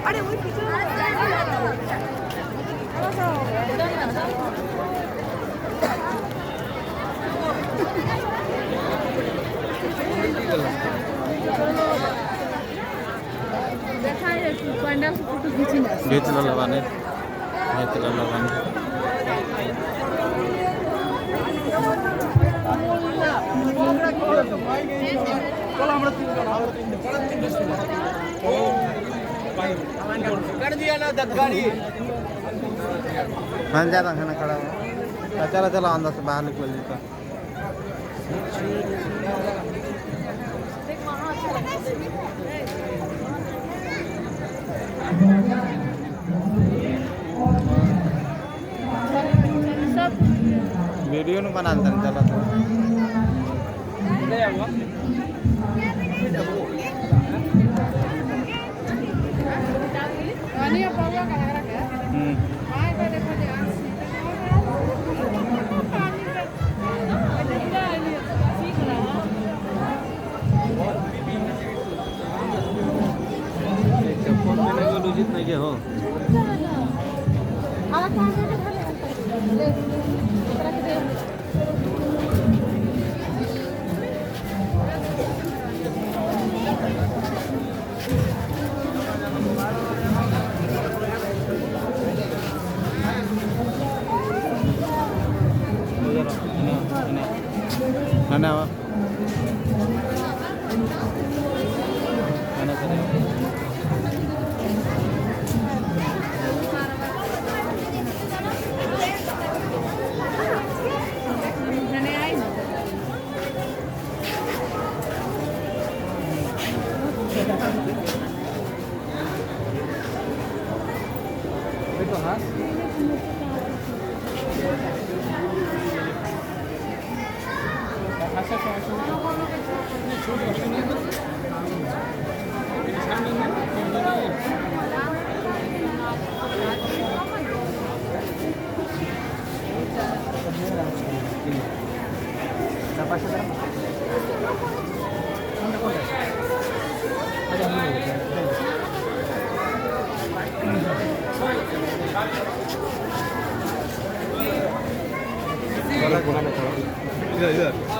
আরে ওই পিছনে घेतलं लवाने घेतलं लवाने हाँ ज़्यादा खाना खड़ा हुआ चलो चलो अंदर से बाहर निकल जाता वीडियो नहीं बनाते चलो तो जितना के हो mana apa? Mana tadi? Itu ha? इधर इधर